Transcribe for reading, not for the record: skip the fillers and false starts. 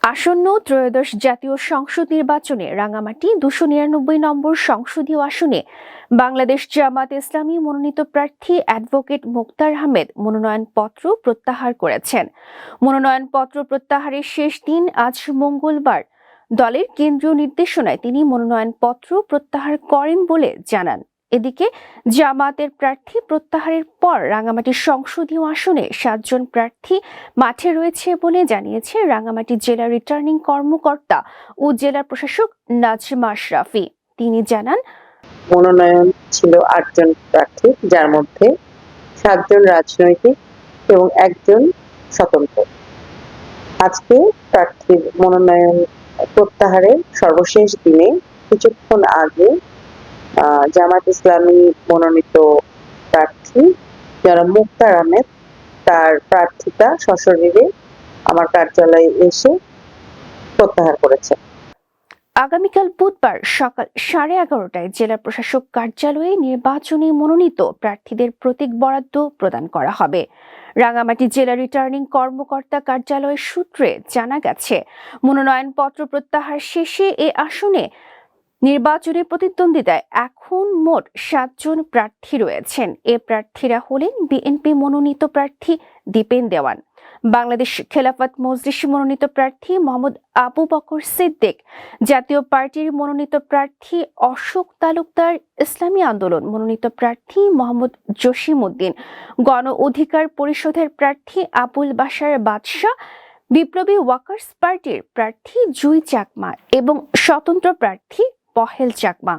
আসন্ন ত্রয়োদশ জাতীয় সংসদ নির্বাচনে রাঙামাটি 299 নম্বর সংসদীয় আসনে বাংলাদেশ জামাত ইসলামী মনোনীত প্রার্থী অ্যাডভোকেট মোক্তার আহমেদ মনোনয়নপত্র প্রত্যাহার করেছেন। মনোনয়নপত্র প্রত্যাহারের শেষ দিন আজ মঙ্গলবার। দলের কেন্দ্রীয় নির্দেশনায় তিনি মনোনয়নপত্র প্রত্যাহার করেন বলে জানান। এদিকে জামাতের প্রার্থী প্রত্যাহারের পর রাঙামাটি সংসদীয় আসনে 7 জন প্রার্থী মাঠে রয়েছে বলে জানিয়েছে রাঙামাটি জেলা রিটার্নিং কর্মকর্তা ও জেলা প্রশাসক নাজমা আশরাফি। তিনি জানান, মনোনয়ন ছিল 8 জন প্রার্থী, যার মধ্যে 7 জন রাজনৈতিক এবং 1 জন স্বতন্ত্র। আজকে প্রার্থীর মনোনয়ন প্রত্যাহারের সর্বশেষ দিনে কিছুক্ষণ আগে জামাত ইসলামী মনোনীত প্রার্থী যারা মুক্তার আহমেদ, তার প্রার্থিতা সশরীরে আমার কার্যালয়ে এসে প্রত্যাহার করেছে। আগামীকাল বুধবার সকাল 11:30টায় জেলা প্রশাসক কার্যালয়ে নির্বাচনী মনোনীত প্রার্থীদের প্রতীক বরাদ্দ প্রদান করা হবে। রাঙামাটি জেলা রিটার্নিং কর্মকর্তা কার্যালয়ের সূত্রে জানা গেছে, মনোনয়নপত্র প্রত্যাহার শেষে এ আসনে নির্বাচনী প্রতিদ্বন্দ্বিতায় এখন মোট 7 জন প্রার্থী রয়েছেন। এ প্রার্থীরা হলেন বিএনপি মনোনীত প্রার্থী দীপেন দেওয়ান, বাংলাদেশ খেলাফত মজলিস মনোনীত প্রার্থী মোহাম্মদ আবু বকর সিদ্দিক, জাতীয় পার্টির মনোনীত প্রার্থী অশোক তালুকদার, ইসলামী আন্দোলন মনোনীত প্রার্থী মোহাম্মদ জসিম উদ্দিন, গণ অধিকার পরিষদের প্রার্থী আবুল বাশার বাদশাহ, বিপ্লবী ওয়ার্কার্স পার্টির প্রার্থী জুই চাকমা এবং স্বতন্ত্র প্রার্থী পহেল চাকমা।